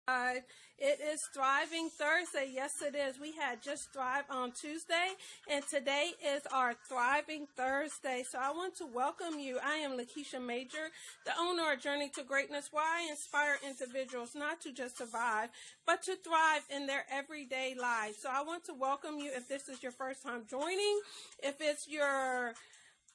It is Thriving Thursday. Yes, it is. We had Just Thrive on Tuesday, and today is our Thriving Thursday. So I want to welcome you. I am Lakeisha Major, the owner of Journey to Greatness, where I inspire individuals not to just survive, but to thrive in their everyday lives. So I want to welcome you if this is your first time joining. If it's your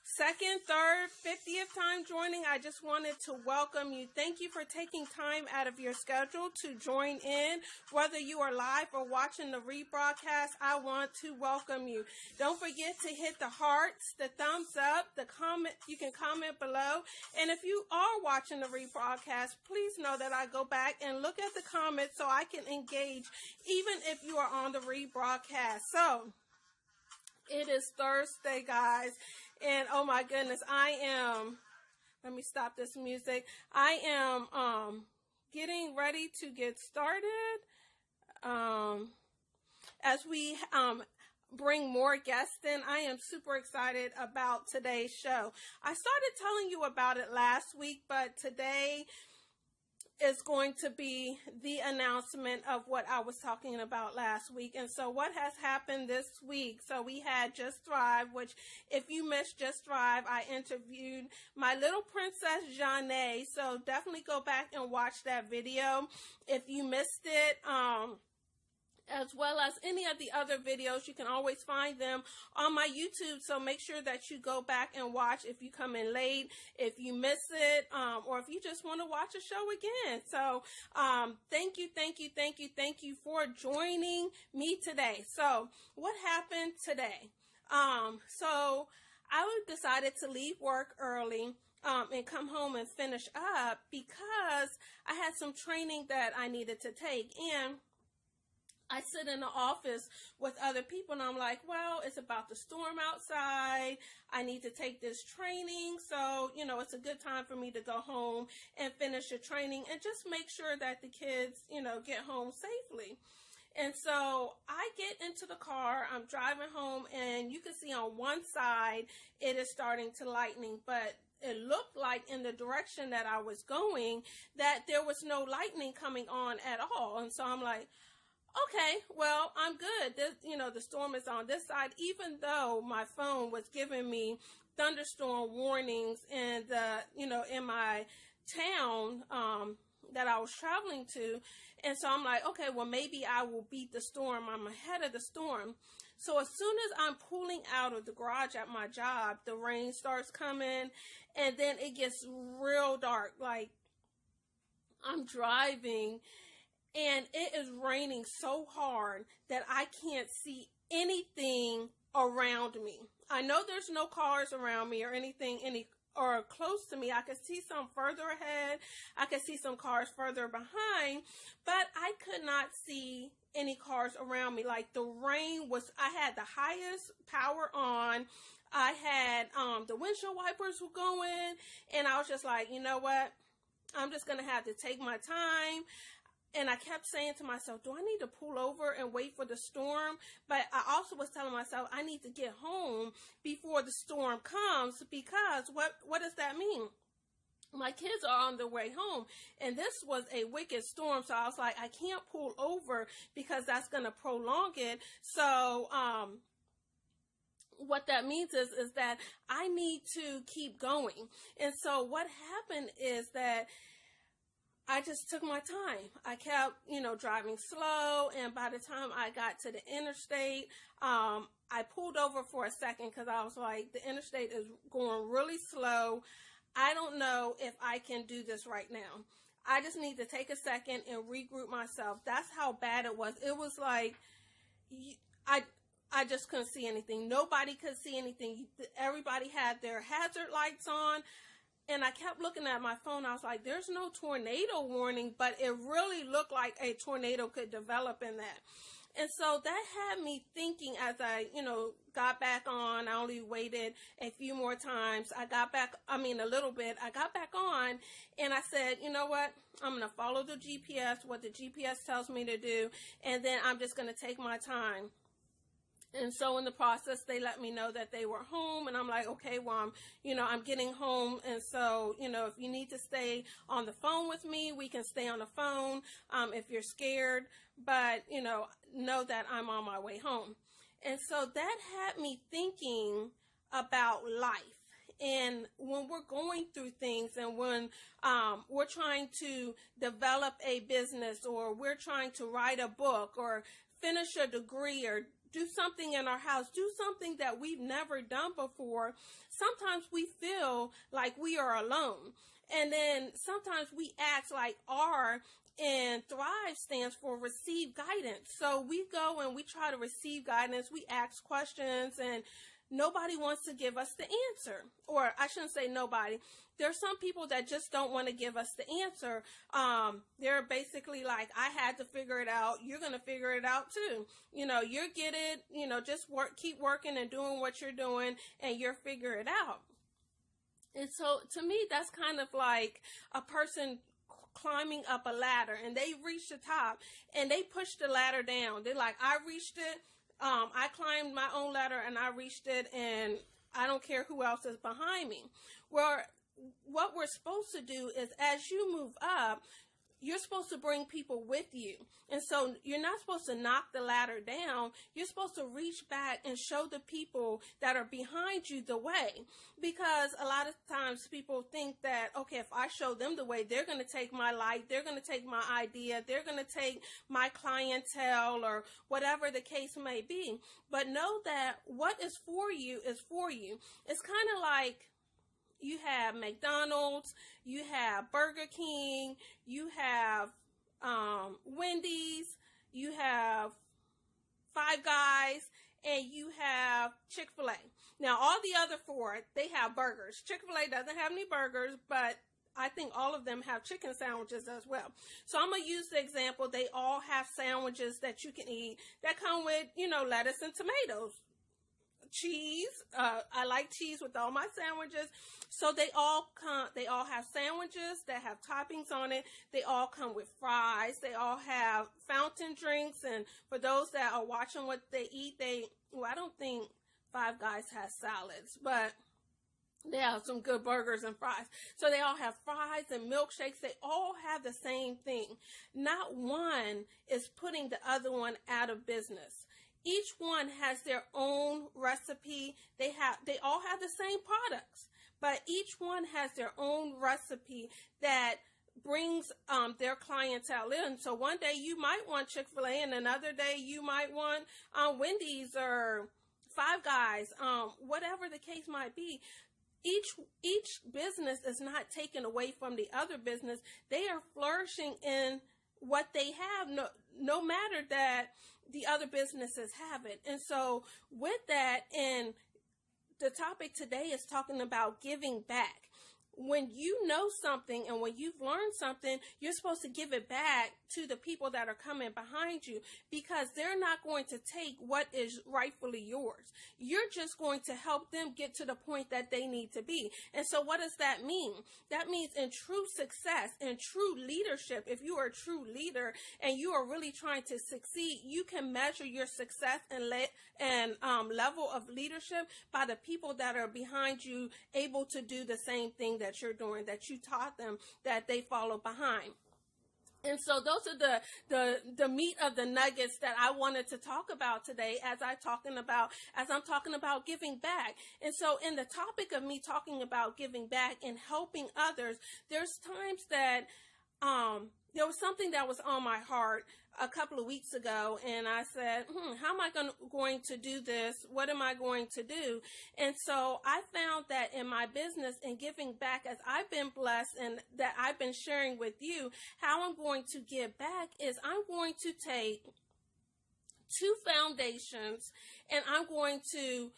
second, third, 50th time joining, I just wanted to welcome you. Thank you for taking time out of your schedule to join in. Whether you are live or watching the rebroadcast, I want to welcome you. Don't forget to hit the hearts, the thumbs up, the comment. You can comment below. And if you are watching the rebroadcast, please know that I go back and look at the comments so I can engage even if you are on the rebroadcast. So it is Thursday, guys, and oh my goodness, let me stop this music. I am getting ready to get started as we bring more guests in. I am super excited about today's show. I started telling you about it last week, but today is going to be the announcement of what I was talking about last week. And so what has happened this week? So we had Just Thrive, which if you missed Just Thrive, I interviewed my little princess, Janae. So definitely go back and watch that video if you missed it. As well as any of the other videos. You can always find them on my YouTube, so make sure that you go back and watch if you come in late, if you miss it, or if you just want to watch a show again. So thank you for joining me today. So what happened today? So I decided to leave work early and come home and finish up because I had some training that I needed to take. And I sit in the office with other people and I'm like, well, it's about the storm outside. I need to take this training. So, it's a good time for me to go home and finish the training and just make sure that the kids, get home safely. And so I get into the car, I'm driving home, and you can see on one side it is starting to lightning, but it looked like in the direction that I was going that there was no lightning coming on at all. And so I'm like, okay, well, I'm good. The storm is on this side, even though my phone was giving me thunderstorm warnings in in my town, that I was traveling to. And so I'm like, okay, well, maybe I will beat the storm. I'm ahead of the storm. So as soon as I'm pulling out of the garage at my job, the rain starts coming and then it gets real dark. Like, I'm driving and it is raining so hard that I can't see anything around me. I know there's no cars around me or anything or close to me. I could see some further ahead. I could see some cars further behind, but I could not see any cars around me. Like, the rain I had the highest power on. I had the windshield wipers were going, and I was just like, you know what? I'm just going to have to take my time. And I kept saying to myself, do I need to pull over and wait for the storm? But I also was telling myself I need to get home before the storm comes, because what does that mean? My kids are on their way home, and this was a wicked storm. So I was like, I can't pull over because that's going to prolong it. So, what that means is that I need to keep going. And so what happened is that I just took my time. I kept, driving slow. And by the time I got to the interstate, I pulled over for a second because I was like, the interstate is going really slow. I don't know if I can do this right now. I just need to take a second and regroup myself. That's how bad it was. It was like, I just couldn't see anything. Nobody could see anything. Everybody had their hazard lights on. And I kept looking at my phone. I was like, there's no tornado warning, but it really looked like a tornado could develop in that. And so that had me thinking as I, got back on. I only waited a few more times. A little bit. I got back on and I said, you know what? I'm going to follow the GPS, what the GPS tells me to do. And then I'm just going to take my time. And so in the process, they let me know that they were home, and I'm like, okay, well, I'm getting home. And so, if you need to stay on the phone with me, we can stay on the phone, if you're scared, but, know that I'm on my way home. And so that had me thinking about life. And when we're going through things, and when we're trying to develop a business, or we're trying to write a book, or finish a degree, or do something in our house, do something that we've never done before, sometimes we feel like we are alone. And then sometimes we ask, like R in Thrive stands for receive guidance. So we go and we try to receive guidance. We ask questions, and nobody wants to give us the answer. Or I shouldn't say nobody. There are some people that just don't want to give us the answer. They're basically like, I had to figure it out. You're going to figure it out too. You get it, just keep working and doing what you're doing, and you'll figure it out. And so to me, that's kind of like a person climbing up a ladder, and they reach the top and they push the ladder down. They're like, I reached it. I climbed my own ladder and I reached it, and I don't care who else is behind me. Well, what we're supposed to do is, as you move up, you're supposed to bring people with you. And so you're not supposed to knock the ladder down. You're supposed to reach back and show the people that are behind you the way. Because a lot of times people think that, okay, if I show them the way, they're going to take my light, they're going to take my idea, they're going to take my clientele, or whatever the case may be. But know that what is for you is for you. It's kind of like, you have McDonald's, you have Burger King, you have Wendy's, you have Five Guys, and you have Chick-fil-A. Now, all the other four, they have burgers. Chick-fil-A doesn't have any burgers, but I think all of them have chicken sandwiches as well. So I'm going to use the example. They all have sandwiches that you can eat that come with, lettuce and tomatoes. Cheese. I like cheese with all my sandwiches. So they all have sandwiches that have toppings on it. They all come with fries. They all have fountain drinks. And for those that are watching what they eat, I don't think Five Guys has salads, but they have some good burgers and fries. So they all have fries and milkshakes. They all have the same thing. Not one is putting the other one out of business. Each one has their own recipe. They all have the same products, but each one has their own recipe that brings their clientele in. So one day you might want Chick-fil-A, and another day you might want Wendy's or Five Guys, whatever the case might be. Each business is not taken away from the other business. They are flourishing in what they have, no matter that the other businesses have it. And so with that, and the topic today is talking about giving back. When you know something and when you've learned something, you're supposed to give it back to the people that are coming behind you, because they're not going to take what is rightfully yours. You're just going to help them get to the point that they need to be. And so what does that mean? That means in true success, in true leadership, if you are a true leader and you are really trying to succeed, you can measure your success and level of leadership by the people that are behind you, able to do the same thing that you're doing, that you taught them, that they follow behind. And so those are the meat of the nuggets that I wanted to talk about today as I'm talking about giving back. And so in the topic of me talking about giving back and helping others, there's times that there was something that was on my heart a couple of weeks ago, and I said, how am I going to do this? What am I going to do? And so I found that in my business and giving back, as I've been blessed and that I've been sharing with you, how I'm going to give back is I'm going to take 2 foundations, and I'm going to,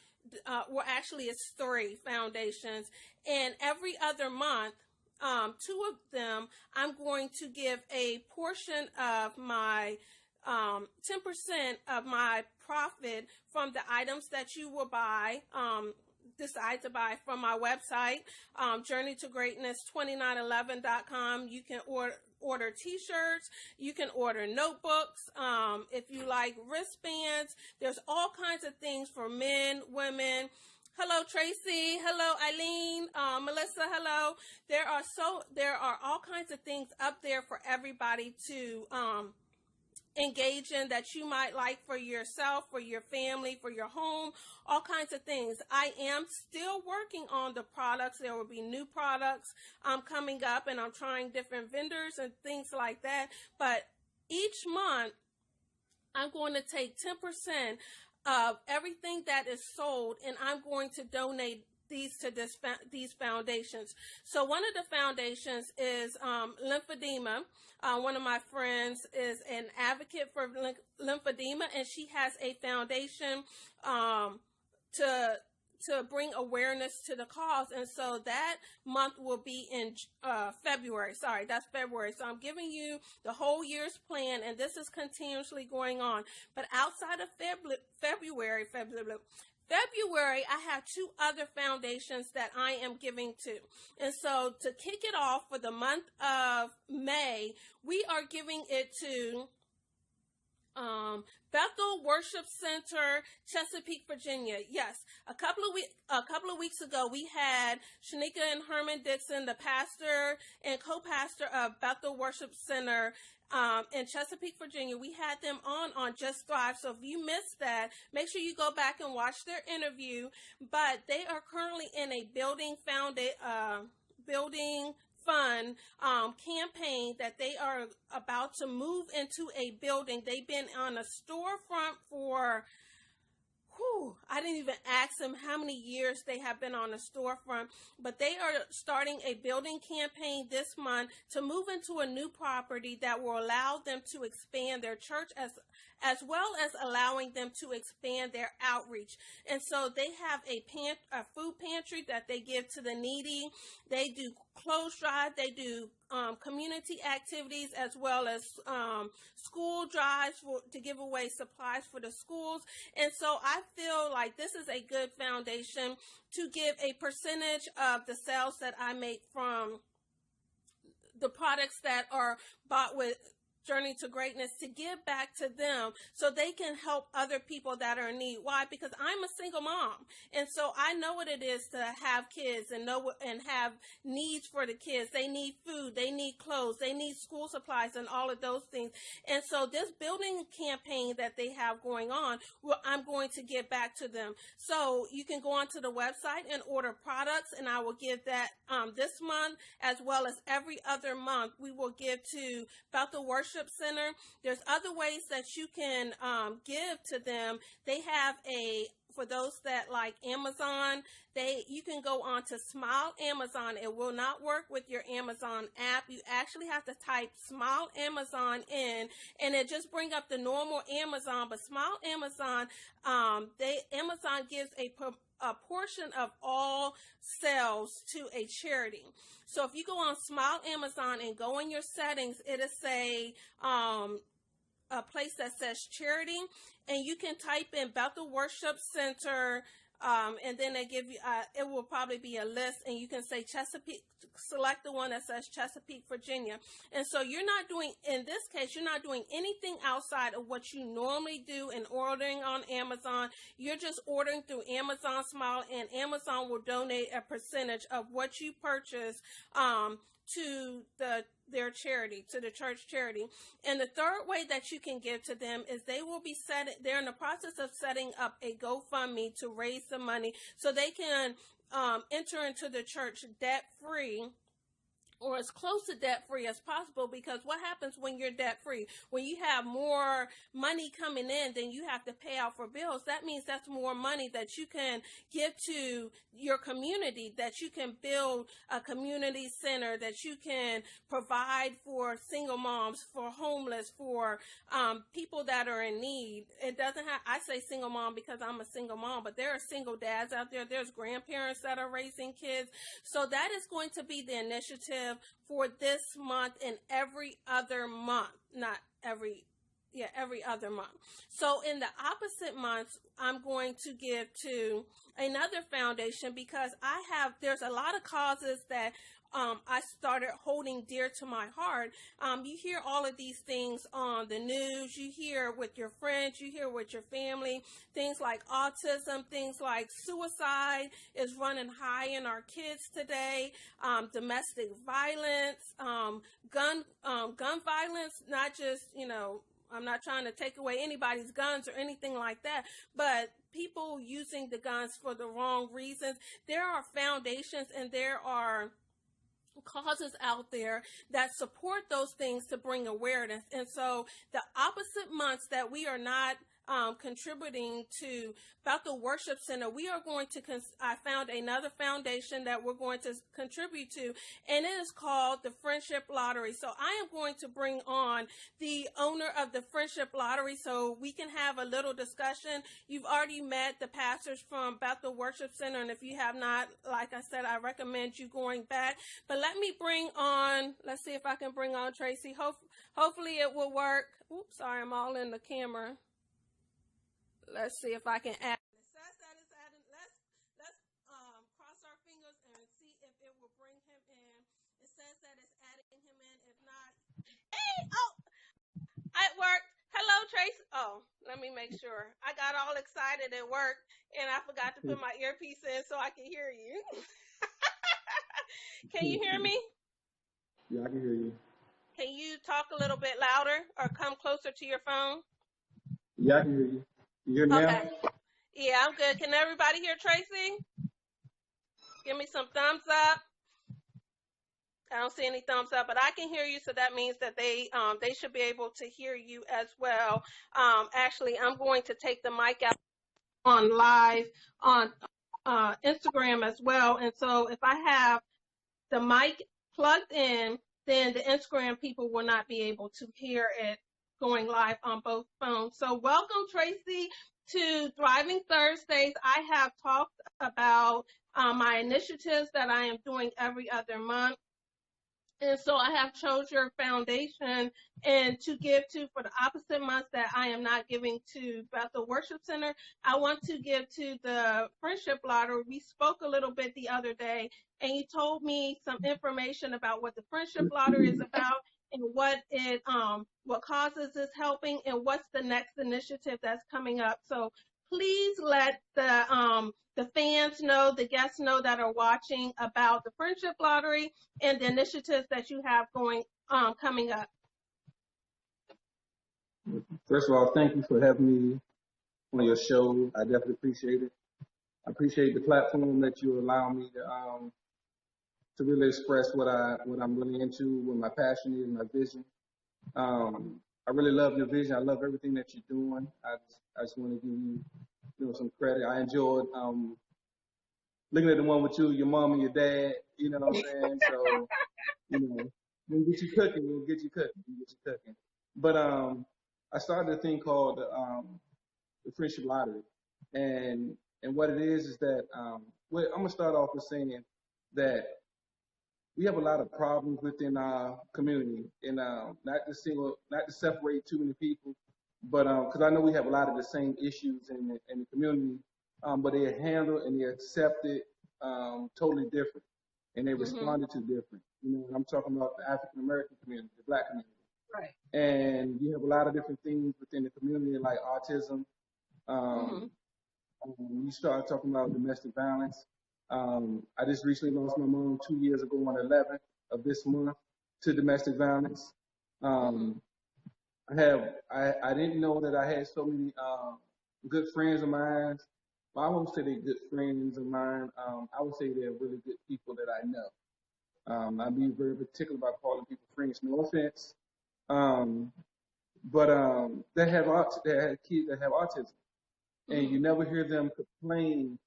actually it's 3 foundations, and every other month, 2 of them, I'm going to give a portion of my 10% of my profit from the items that you will buy, decide to buy from my website, journeytogreatness2911.com. You can order t-shirts. You can order notebooks. If you like wristbands, there's all kinds of things for men, women. Hello, Tracy. Hello, Eileen. Melissa, hello. There are all kinds of things up there for everybody to engage in that you might like for yourself, for your family, for your home, all kinds of things. I am still working on the products. There will be new products coming up, and I'm trying different vendors and things like that. But each month, I'm going to take 10% of everything that is sold, and I'm going to donate these to these foundations. So one of the foundations is Lymphedema. One of my friends is an advocate for lymphedema, and she has a foundation to bring awareness to the cause. And so that month will be in February. Sorry, that's February. So I'm giving you the whole year's plan, and this is continuously going on. But outside of February, I have two other foundations that I am giving to. And so to kick it off for the month of May, we are giving it to Bethel Worship Center, Chesapeake, Virginia. Yes, a couple of weeks ago, we had Shanika and Herman Dixon, the pastor and co-pastor of Bethel Worship Center in Chesapeake, Virginia. We had them on Just Thrive. So if you missed that, make sure you go back and watch their interview. But they are currently in a building fund campaign that they are about to move into a building. They've been on a storefront for I didn't even ask them how many years they have been on a storefront, but they are starting a building campaign this month to move into a new property that will allow them to expand their church as well as allowing them to expand their outreach. And so they have a food pantry that they give to the needy. They do clothes drive. They do community activities as well as school drives to give away supplies for the schools. And so I feel like this is a good foundation to give a percentage of the sales that I make from the products that are bought with Journey to Greatness, to give back to them so they can help other people that are in need. Why? Because I'm a single mom, and so I know what it is to have kids and have needs for the kids. They need food, they need clothes, they need school supplies, and all of those things. And so this building campaign that they have going on, I'm going to give back to them. So you can go onto the website and order products, and I will give that this month as well as every other month. We will give to Bethel Worship Center. There's other ways that you can give to them. They have for those that like Amazon, you can go on to Smile Amazon. It will not work with your Amazon app. You actually have to type Smile Amazon in, and it just bring up the normal Amazon. But Smile Amazon, Amazon gives a portion of all sales to a charity. So if you go on Smile Amazon and go in your settings, it'll say a place that says charity, and you can type in Bethel Worship Center, and then they give you, it will probably be a list, and you can say Chesapeake, select the one that says Chesapeake, Virginia. And so in this case, you're not doing anything outside of what you normally do in ordering on Amazon. You're just ordering through Amazon Smile, and Amazon will donate a percentage of what you purchase to their charity, to the church charity. And the third way that you can give to them is they're in the process of setting up a GoFundMe to raise the money so they can enter into the church debt-free, or as close to debt-free as possible. Because what happens when you're debt-free? When you have more money coming in than you have to pay out for bills, that means that's more money that you can give to your community, that you can build a community center, that you can provide for single moms, for homeless, for people that are in need. I say single mom because I'm a single mom, but there are single dads out there. There's grandparents that are raising kids. So that is going to be the initiative for this month and every other month. Every other month. So in the opposite months, I'm going to give to another foundation because there's a lot of causes that I started holding dear to my heart. You hear all of these things on the news, you hear with your friends, you hear with your family, things like autism, things like suicide is running high in our kids today, domestic violence, gun violence, not just, I'm not trying to take away anybody's guns or anything like that, but people using the guns for the wrong reasons. There are foundations and there are causes out there that support those things to bring awareness. And so the opposite months that we are not contributing to Bethel Worship Center, we are going to, I found another foundation that we're going to contribute to, and it is called the Friendship Lottery. So I am going to bring on the owner of the Friendship Lottery so we can have a little discussion. You've already met the pastors from Bethel Worship Center, and if you have not, like I said, I recommend you going back. But let me bring on, let's see if I can bring on Tracy. Hopefully it will work. Oops, sorry, I'm all in the camera. Let's see if I can add. It says that it's adding. Let's cross our fingers and see if it will bring him in. It says that it's adding him in. If not, hey, oh, it worked. Hello, Tracy. Oh, let me make sure. I got all excited. It worked, and I forgot to put my earpiece in so I can hear you. Can you hear me? Yeah, I can hear you. Can you talk a little bit louder or come closer to your phone? Yeah, I can hear you. You hear me now? Yeah, I'm good. Can everybody hear Tracy? Give me some thumbs up. I don't see any thumbs up, but I can hear you, so that means that they should be able to hear you as well. Actually, I'm going to take the mic out on live on Instagram as well, and so if I have the mic plugged in, then the Instagram people will not be able to hear it going live on both phones. So welcome, Tracy, to Thriving Thursdays. I have talked about my initiatives that I am doing every other month. And so I have chose your foundation and to give to for the opposite months that I am not giving to Bethel Worship Center. I want to give to the Friendship Lottery. We spoke a little bit the other day, and you told me some information about what the Friendship Lottery is about and what causes is helping and what's the next initiative that's coming up. So please let the fans know, the guests know that are watching about the Friendship Lottery and the initiatives that you have going coming up. First of all, thank you for having me on your show. I definitely appreciate it. I appreciate the platform that you allow me to really express what I'm really into, what my passion is, my vision. I really love your vision. I love everything that you're doing. I just want to give you some credit. I enjoyed looking at the one with you, your mom and your dad. You know what I'm saying? So we'll get you cooking. We'll get you cooking. But I started a thing called the Friendship Lottery, and what it is that I'm gonna start off with saying that we have a lot of problems within our community, and not to separate too many people, but because I know we have a lot of the same issues in the community, but they are handled and they're accepted totally different, and they responded to different. I'm talking about the African American community, the Black community. Right. And you have a lot of different things within the community, like autism. You start talking about domestic violence. I just recently lost my mom 2 years ago on the 11th of this month to domestic violence. I didn't know that I had so many good friends of mine. Well, I won't say they're good friends of mine. I would say they're really good people that I know. I be very particular about calling people friends. No offense. But they have kids that have autism, and you never hear them complain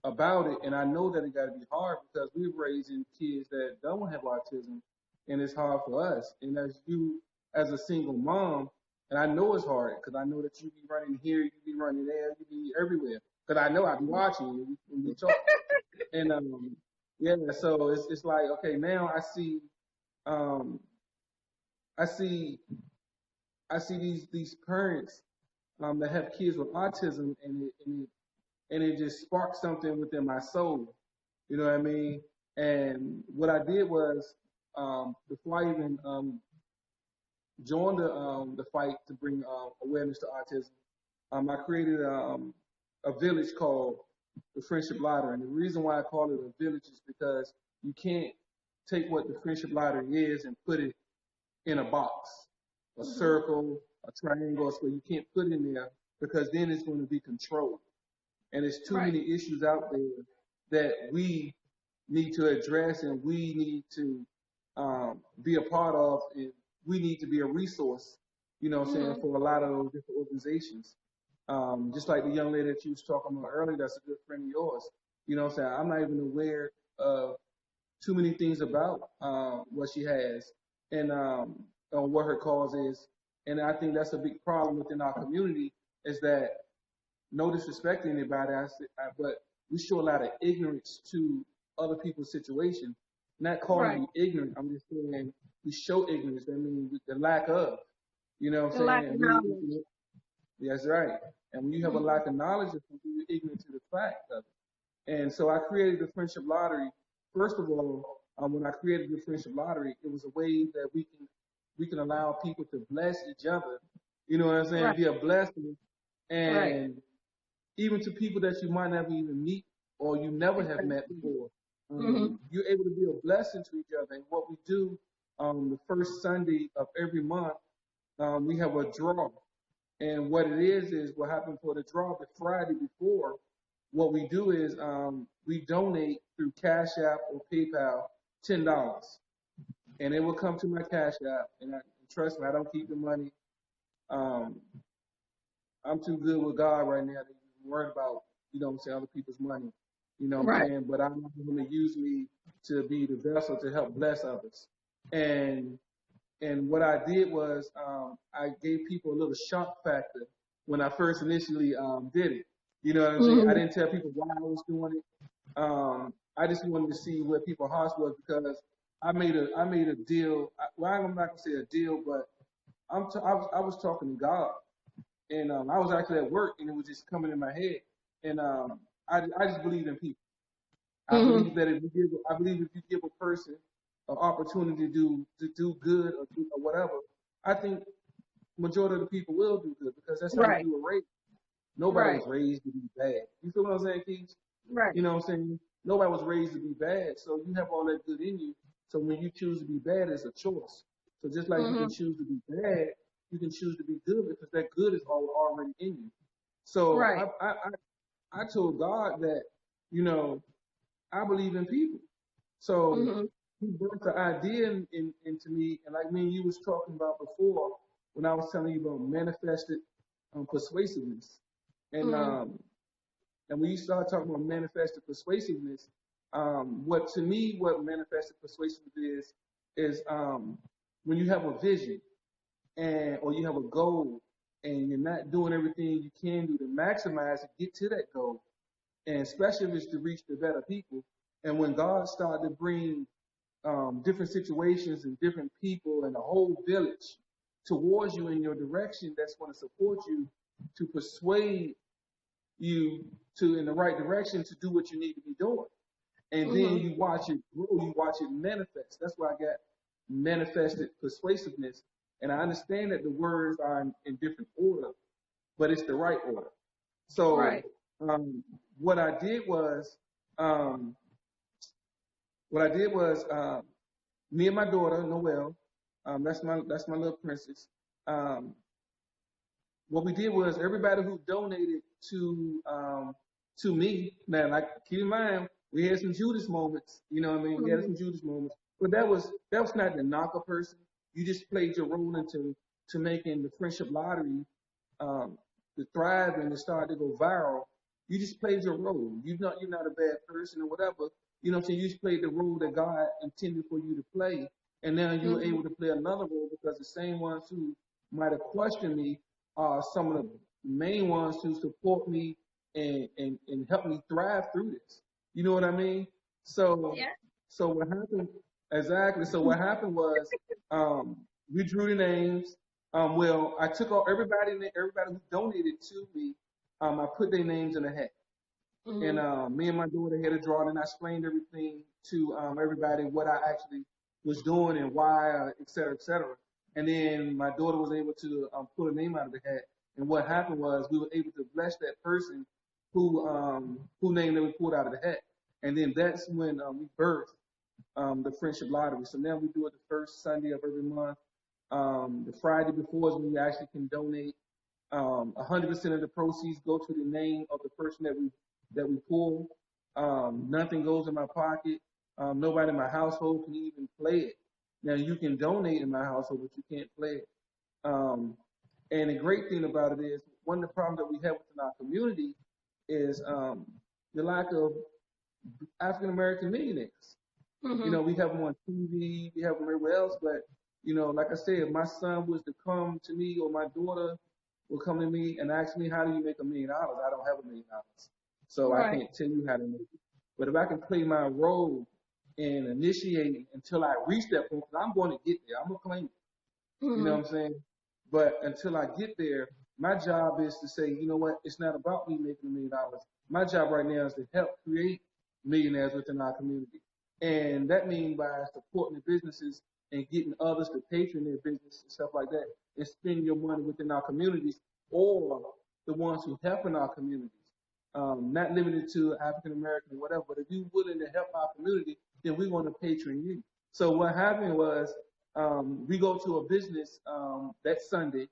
about it. And I know that it got to be hard because we're raising kids that don't have autism, and it's hard for us. And as a single mom, and I know it's hard because I know that you be running here, you be running there, you be everywhere. Because I know I be watching you when you talk. And so it's like, okay, now I see these parents that have kids with autism, and it just sparks something within my soul. You know what I mean? And what I did was, before I even joined the fight to bring awareness to autism, I created a village called the Friendship Lottery. And the reason why I call it a village is because you can't take what the Friendship Lottery is and put it in a box, a circle, a triangle, so you can't put it in there because then it's going to be controlled. And there's too many issues out there that we need to address and we need to be a part of, and we need to be a resource, you know what I'm saying, for a lot of those different organizations. Just like the young lady that you was talking about earlier, that's a good friend of yours. You know what I'm saying? I'm not even aware of too many things about what she has and on what her cause is. And I think that's a big problem within our community is that no disrespect to anybody, but we show a lot of ignorance to other people's situation. Not calling you ignorant, I'm just saying we show ignorance. That means the lack of, you know what I'm saying? That's right. And when you have a lack of knowledge of something, you're ignorant to the fact of it. And so I created the Friendship Lottery. First of all, when I created the Friendship Lottery, it was a way that we can allow people to bless each other. You know what I'm saying? Be a blessing. And even to people that you might never even meet or you never have met before. You're able to be a blessing to each other. And what we do the first Sunday of every month, we have a draw. And what it is what happened for the draw the Friday before, what we do is we donate through Cash App or PayPal $10. And it will come to my Cash App. And trust me, I don't keep the money. I'm too good with God right now to be worried about, you know what I'm saying, other people's money. You know what I'm saying? But I'm going to use me to be the vessel to help bless others. And what I did was I gave people a little shock factor when I first initially did it. You know what I'm saying? I didn't tell people why I was doing it. I just wanted to see where people's hearts was because I made a deal. Well, I'm not gonna say a deal, but I was talking to God, and I was actually at work, and it was just coming in my head, and I just believe in people. I believe that if you give a person an opportunity to do good or whatever, I think majority of the people will do good because that's how you were raised. Nobody was raised to be bad. You feel what I'm saying, Keith? You know what I'm saying? Nobody was raised to be bad. So you have all that good in you. So when you choose to be bad, it's a choice. So just like you can choose to be bad, you can choose to be good because that good is already in you. So I told God that, you know, I believe in people. So he brought the idea into me, and like me and you was talking about before when I was telling you about manifested persuasiveness. And when you start talking about manifested persuasiveness, what manifested persuasiveness is when you have a vision or you have a goal and you're not doing everything you can do to maximize and get to that goal, and especially if it's to reach the better people. And when God started to bring different situations and different people and a whole village towards you in your direction that's going to support you to persuade you to in the right direction to do what you need to be doing. And then you watch it grow, you watch it manifest. That's why I got manifested persuasiveness. And I understand that the words are in different order, but it's the right order. So what I did was me and my daughter, Noelle, that's my little princess. What we did was everybody who donated to me. Now, like keep in mind, we had some Judas moments. You know what I mean? We had some Judas moments, but that was not to knock a person. You just played your role into making the Friendship Lottery to thrive and to start to go viral. You just played your role. You're not a bad person or whatever. You know what I'm saying? You just played the role that God intended for you to play. And now you were able to play another role because the same ones who might have questioned me are some of the main ones who support me and help me thrive through this. You know what I mean? So what happened exactly? So what happened was we drew the names. Well, I took all everybody who donated to me. I put their names in a hat. And me and my daughter had a drawing, and I explained everything to everybody what I actually was doing and why, et cetera, et cetera. And then my daughter was able to pull a name out of the hat. And what happened was we were able to bless that person who name that we pulled out of the hat. And then that's when we birthed the Friendship Lottery. So now we do it the first Sunday of every month. The Friday before is when you actually can donate. 100% of the proceeds go to the name of the person that we pull. Nothing goes in my pocket. Nobody in my household can even play it. Now you can donate in my household, but you can't play it. And the great thing about it is one of the problems that we have within our community is the lack of African American millionaires. Mm-hmm. You know, we have them on TV, we have them everywhere else, but you know, like I said, if my son was to come to me or my daughter will come to me and ask me, how do you make $1 million? I don't have $1 million. So I can't tell you how to make it. But if I can play my role in initiating until I reach that point, because I'm going to get there, I'm going to claim it. Mm-hmm. You know what I'm saying? But until I get there, my job is to say, you know what, it's not about me making $1 million. My job right now is to help create millionaires within our community. And that means by supporting the businesses and getting others to patron their business and stuff like that, and spend your money within our communities or the ones who help in our communities. Not limited to African American or whatever, but if you're willing to help our community, then we want to patron you. So what happened was we go to a business that Sunday.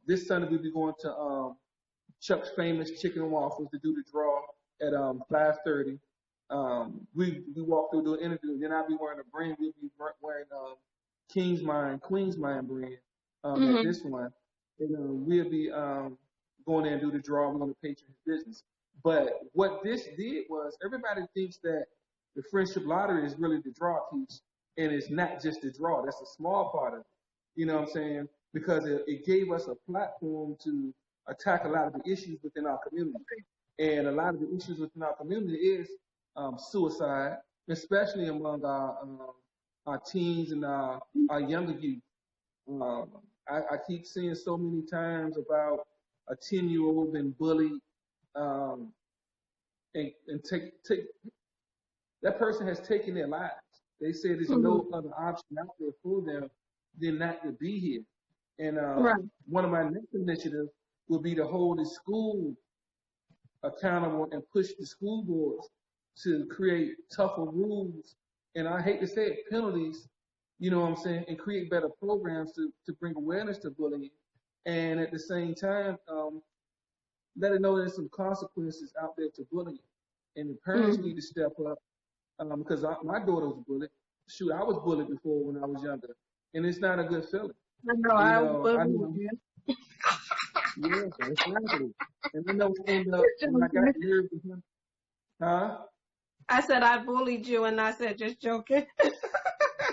This Sunday we'll be going to Chuck's Famous Chicken and Waffles to do the draw at 5:30. We walk through, do an interview, then I'll be wearing a brand. We'll be wearing King's Mind, Queen's Mind brand at this one. And we'll be going there and do the draw. We're going to patron his business. But what this did was everybody thinks that the Friendship Lottery is really the draw piece, and it's not just the draw. That's a small part of it. You know what I'm saying? Because it gave us a platform to attack a lot of the issues within our community. And a lot of the issues within our community is suicide, especially among our teens and our younger youth. I keep seeing so many times about a 10-year-old been bullied, and take that person has taken their lives. They say there's no other option out there for them than not to be here. And one of my next initiatives will be to hold the school accountable and push the school boards to create tougher rules. And I hate to say it, penalties, you know what I'm saying, and create better programs to bring awareness to bullying. And at the same time, let it know there's some consequences out there to bullying. And the parents need to step up because my daughter was bullied. Shoot, I was bullied before when I was younger. And it's not a good feeling. I know, I know. Yeah, exactly. And I know end up when I got nerves with him. Huh? I said I bullied you, and I said just joking.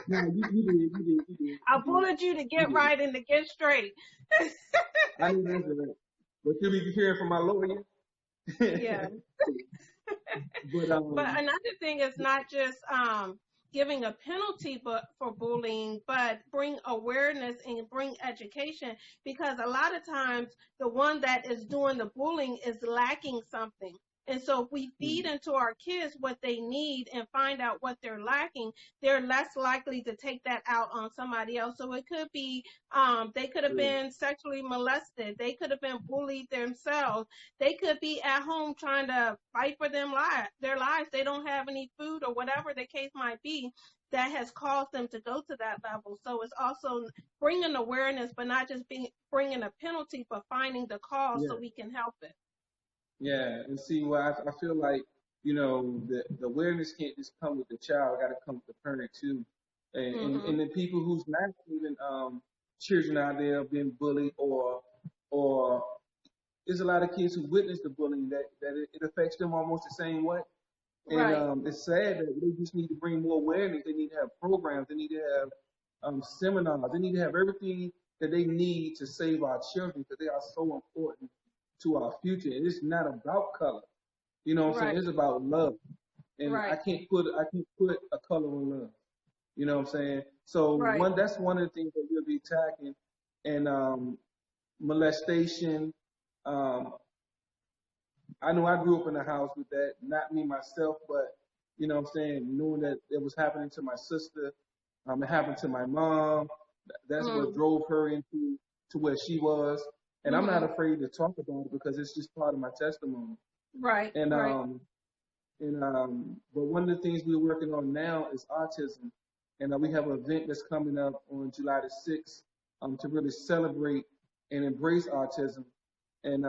No, you did. I bullied you to get right and to get straight. I knew that's right. But you'll be hearing from my lawyer. Yeah. But another thing is not just giving a penalty for bullying, but bring awareness and bring education, because a lot of times the one that is doing the bullying is lacking something. And so if we feed into our kids what they need and find out what they're lacking, they're less likely to take that out on somebody else. So it could be, they could have been sexually molested. They could have been bullied themselves. They could be at home trying to fight for their lives. They don't have any food or whatever the case might be that has caused them to go to that level. So it's also bringing awareness, but not just bringing a penalty, but finding the cause so we can help it. Yeah, and see, I feel like, you know, the awareness can't just come with the child, got to come with the parent too. And the people who's not even children out there being bullied or there's a lot of kids who witness the bullying that it affects them almost the same way. And it's sad that they just need to bring more awareness. They need to have programs. They need to have seminars. They need to have everything that they need to save our children, because they are so important to our future. And it's not about color. You know what I'm saying? It's about love. And I can't put a color on love. You know what I'm saying? So that's one of the things that we'll be attacking. And molestation. I know I grew up in a house with that, not me myself, but you know what I'm saying, knowing that it was happening to my sister, it happened to my mom. That's what drove her into to where she was. And I'm not afraid to talk about it because it's just part of my testimony. Right. And Right. But one of the things we're working on now is autism, and we have an event that's coming up on July the 6th to really celebrate and embrace autism. And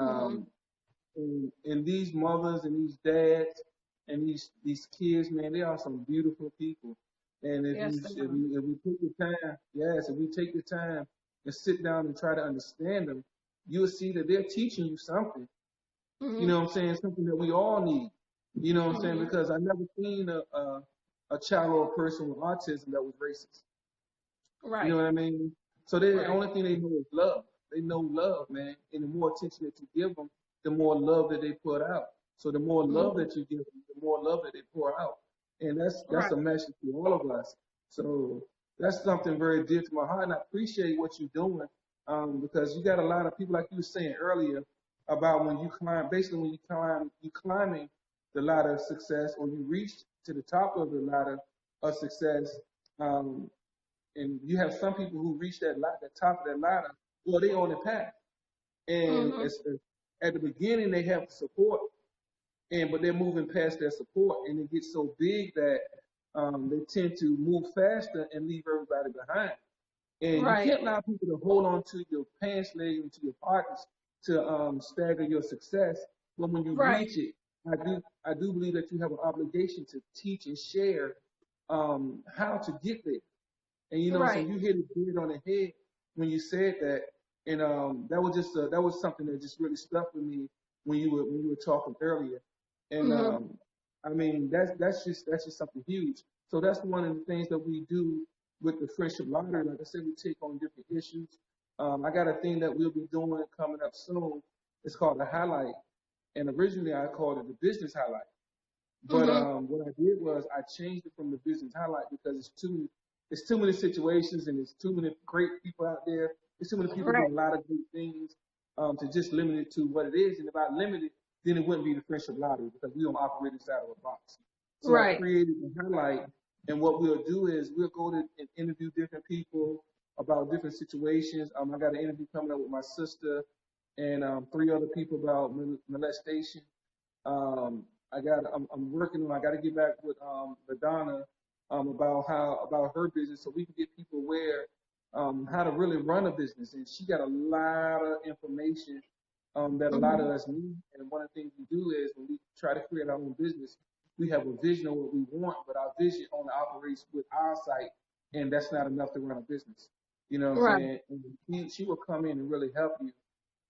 and these mothers and these dads and these kids, man, they are some beautiful people. And if we take the time, if we take the time and sit down and try to understand them, you'll see that they're teaching you something. You know what I'm saying? Something that we all need. You know what I'm saying? Because I never seen a child or a person with autism that was racist. Right. You know what I mean? So the only thing they know is love. They know love, man. And the more attention that you give them, the more love that they put out. So the more love that you give them, the more love that they pour out. And that's a message to all of us. So that's something very dear to my heart. And I appreciate what you're doing because you got a lot of people, like you were saying earlier, about when you climb, basically when you climbing the ladder of success, or you reach to the top of the ladder of success. And you have some people who reach the top of that ladder, well, they on the path. And at the beginning, they have support, but they're moving past their support, and it gets so big that they tend to move faster and leave everybody behind. And you can't allow people to hold on to your pants leg and to your pockets to stagger your success. But when you reach it, I do believe that you have an obligation to teach and share how to get there. And you know, so you hit it on the head when you said that, and that was something that just really stuck with me when you were talking earlier. And I mean, that's just something huge. So that's one of the things that we do with the Friendship Lottery. Like I said, we take on different issues. I got a thing that we'll be doing coming up soon. It's called the Highlight, and originally I called it the Business Highlight. But what I did was I changed it from the Business Highlight because it's too many situations and there's too many great people out there. There's too many people doing a lot of great things to just limit it to what it is. And if I limit it, then it wouldn't be the Friendship Lottery because we don't operate inside of a box. So I created the Highlight, and what we'll do is we'll go to and interview different people about different situations. I got an interview coming up with my sister and 3 other people about molestation. I'm working on. I got to get back with Madonna about her business, so we can get people aware how to really run a business. And she got a lot of information that a lot of us need. And one of the things we do is when we try to create our own business, we have a vision of what we want, but our vision only operates with our sight, and that's not enough to run a business. You know what I'm saying? And she will come in and really help you.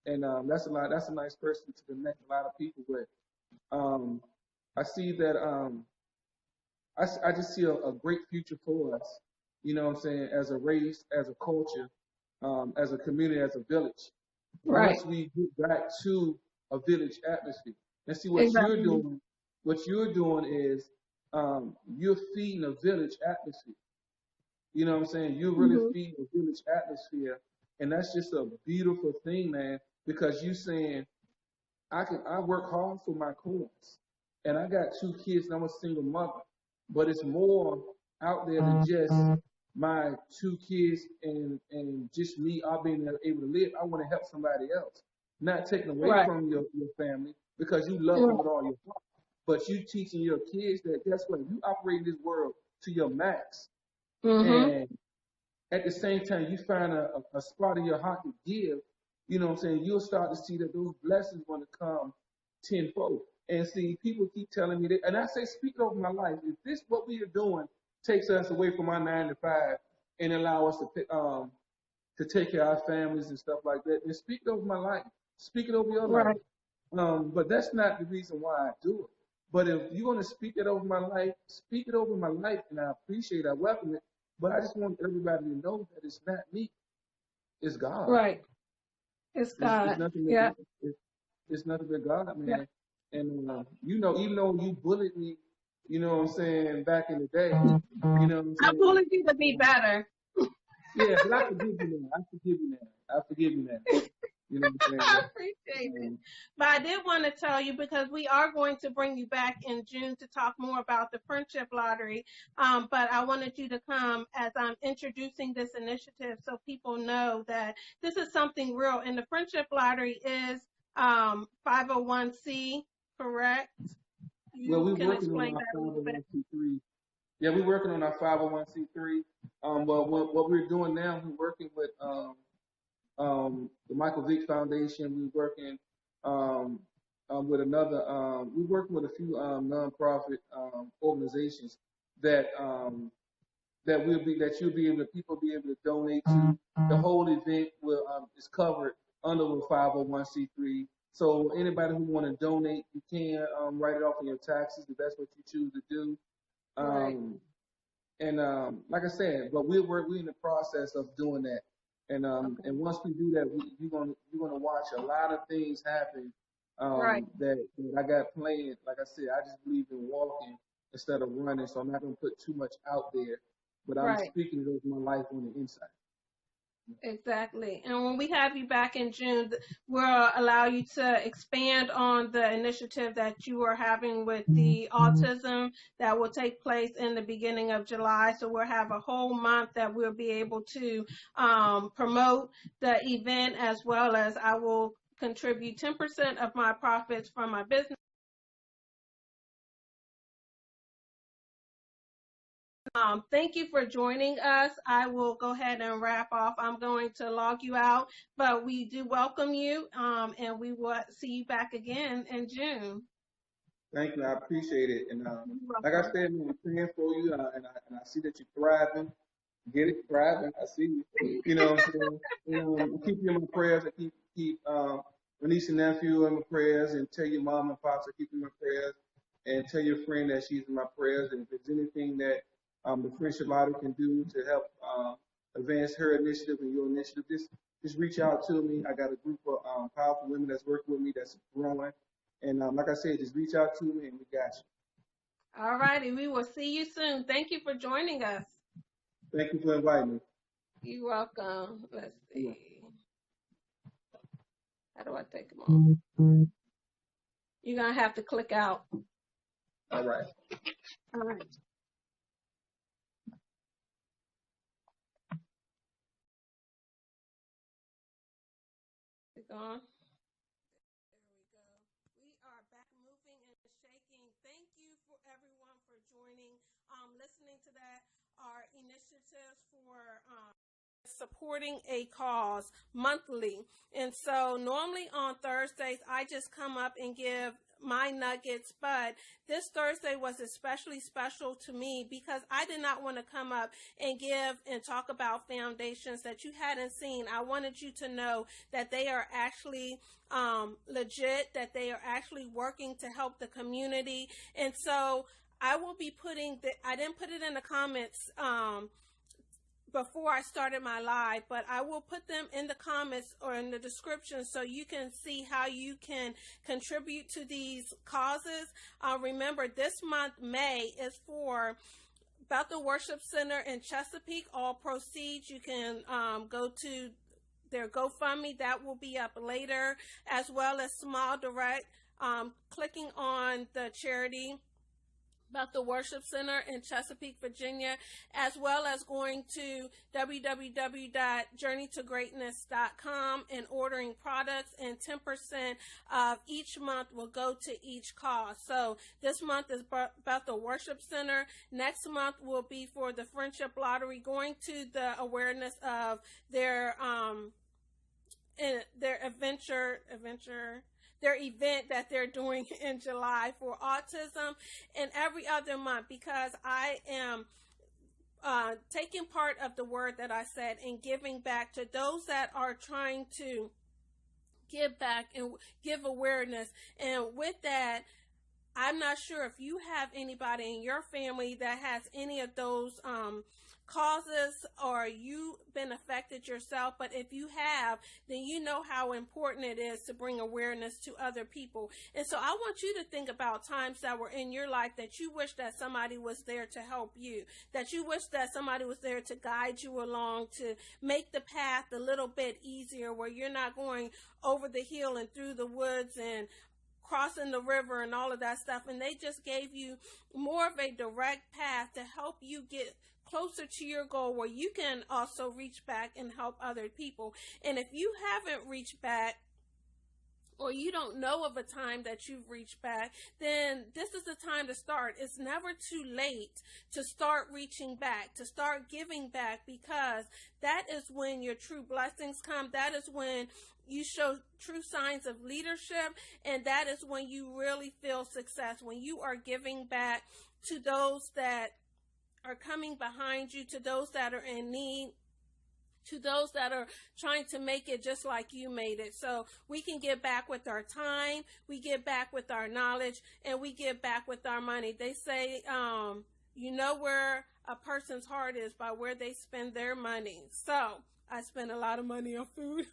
And that's a nice person to connect a lot of people with. I see that I just see a great future for us, you know what I'm saying, as a race, as a culture, as a community, as a village. Once we get back to a village atmosphere. And see what you're doing is you're feeding a village atmosphere. You know what I'm saying? You're really feeding a village atmosphere. And that's just a beautiful thing, man, because you're saying, I work hard for my coins. And I got 2 kids and I'm a single mother. But it's more out there than just my 2 kids and just me being able to live. I want to help somebody else. Not taking away from your family because you love them with all your heart. But you teaching your kids that guess what? You operate in this world to your max. And at the same time, you find a spot in your heart to give, you know what I'm saying? You'll start to see that those blessings want to come tenfold. And see, people keep telling me that, and I say, speak over my life. If this, what we are doing, takes us away from our 9 to 5 and allow us to take care of our families and stuff like that, then speak it over my life. Speak it over your life. But that's not the reason why I do it. But if you're going to speak it over my life, speak it over my life, and I appreciate it. I welcome it. But I just want everybody to know that it's not me. It's God. It's God. It's nothing it's nothing but God, man. And, you know, even though you bullied me, you know what I'm saying, back in the day, you know what I'm saying? I bullied you to be better. Yeah, but I forgive you now. I forgive you now. You know what I'm saying? I appreciate it. But I did want to tell you, because we are going to bring you back in June to talk more about the Friendship Lottery. But I wanted you to come as I'm introducing this initiative so people know that this is something real. And the Friendship Lottery is 501c, correct? Well, You we're can working on explain our that a little bit. 501c3. Yeah, we're working on our 501c3. But what we're doing now, we're working with the Michael Vick Foundation. We're working with another. We're working with a few nonprofit organizations that that people be able to donate to. The whole event is covered under the 501c3. So anybody who want to donate, you can write it off on your taxes if that's what you choose to do. Right. And like I said, but we're in the process of doing that. And and once we do that, you're gonna watch a lot of things happen Right. that I got planned. Like I said, I just believe in walking instead of running, so I'm not gonna put too much out there. But I'm Right. speaking it over my life on the inside. Exactly. And when we have you back in June, we'll allow you to expand on the initiative that you are having with the autism that will take place in the beginning of July. So we'll have a whole month that we'll be able to promote the event, as well as I will contribute 10% of my profits from my business. Thank you for joining us. I will go ahead and wrap off. I'm going to log you out, but we do welcome you, and we will see you back again in June. Thank you. I appreciate it. And like I said, man, I'm praying for you, and I see that you're thriving. Get it, thriving. I see you. You know what I'm saying? Keep you in my prayers. I keep my niece and nephew in my prayers, and tell your mom and pops to keep in my prayers, and tell your friend that she's in my prayers. And if there's anything that the Friendship Lottery can do to help advance her initiative and your initiative, just reach out to me. I got a group of powerful women that's working with me that's growing. And like I said, just reach out to me and we got you. All righty. We will see you soon. Thank you for joining us. Thank you for inviting me. You're welcome. Let's see. How do I take them off? You're going to have to click out. All right. All right. Click on. Thank you for everyone for joining, listening to that, our initiatives for supporting a cause monthly. And so normally on Thursdays, I just come up and give my nuggets, but this Thursday was especially special to me because I did not want to come up and give and talk about foundations that you hadn't seen. I wanted you to know that they are actually legit, that they are actually working to help the community. And so I will be putting I didn't put it in the comments before I started my live, but I will put them in the comments or in the description so you can see how you can contribute to these causes. Remember, this month, May, is for Bethel Worship Center in Chesapeake. All proceeds, you can go to their GoFundMe. That will be up later, as well as Small Direct. Clicking on the charity Bethel Worship Center in Chesapeake, Virginia, as well as going to www.journeytogreatness.com and ordering products, and 10% of each month will go to each cause. So this month is Bethel Worship Center. Next month will be for the Friendship Lottery, going to the awareness of their event that they're doing in July for autism, and every other month, because I am taking part of the word that I said and giving back to those that are trying to give back and give awareness. And with that, I'm not sure if you have anybody in your family that has any of those causes or you been affected yourself, but if you have, then you know how important it is to bring awareness to other people. And so I want you to think about times that were in your life that you wish that somebody was there to help you, that you wish that somebody was there to guide you along, to make the path a little bit easier, where you're not going over the hill and through the woods and crossing the river and all of that stuff. And they just gave you more of a direct path to help you get closer to your goal, where you can also reach back and help other people. And if you haven't reached back, or you don't know of a time that you've reached back, then this is the time to start. It's never too late to start reaching back, to start giving back, because that is when your true blessings come. That is when you show true signs of leadership, and that is when you really feel success, when you are giving back to those that are coming behind you, to those that are in need, to those that are trying to make it just like you made it. So we can give back with our time, we give back with our knowledge, and we give back with our money. They say, you know where a person's heart is by where they spend their money. So I spend a lot of money on food.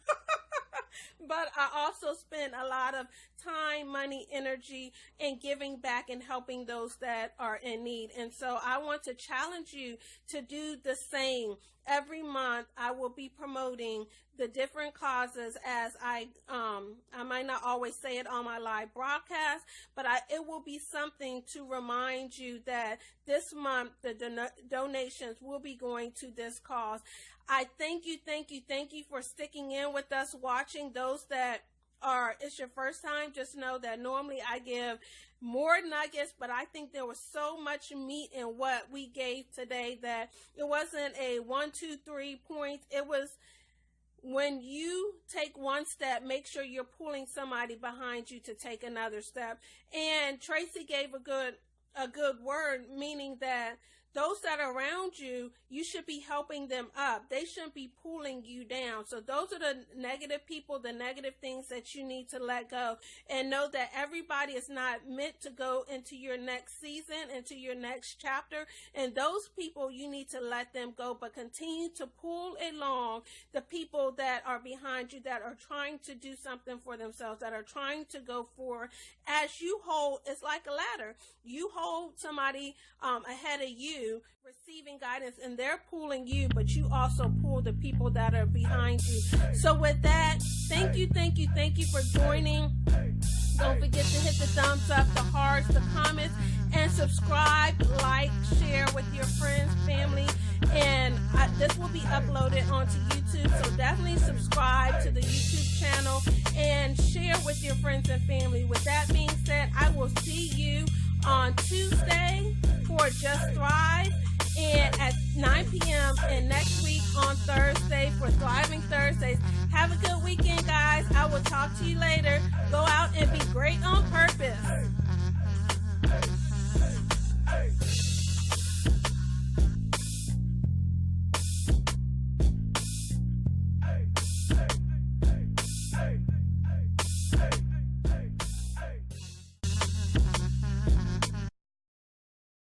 But I also spend a lot of time, money, energy, and giving back and helping those that are in need. And so I want to challenge you to do the same. Every month I will be promoting the different causes, as I might not always say it on my live broadcast, but it will be something to remind you that this month the donations will be going to this cause. I thank you for sticking in with us, watching. Those that it's your first time, just know that normally I give more nuggets, but I think there was so much meat in what we gave today that it wasn't a 1, 2, 3 points. It was, when you take one step, make sure you're pulling somebody behind you to take another step. And Tracy gave a good word, meaning that those that are around you, you should be helping them up. They shouldn't be pulling you down. So those are the negative people, the negative things that you need to let go. And know that everybody is not meant to go into your next season, into your next chapter. And those people, you need to let them go, but continue to pull along the people that are behind you, that are trying to do something for themselves, that are trying to go forward. As you hold, it's like a ladder. You hold somebody ahead of you, receiving guidance, and they're pulling you, but you also pull the people that are behind you. So with that, thank you for joining. Don't forget to hit the thumbs up, the hearts, the comments, and subscribe, like, share with your friends, family, and this will be uploaded onto YouTube, so definitely subscribe to the YouTube channel and share with your friends and family. With that being said, I will see you on Tuesday for Just Thrive, and at 9 p.m. and next week on Thursday for Thriving Thursdays. Have a good weekend, guys. I will talk to you later. Go out and be great on purpose.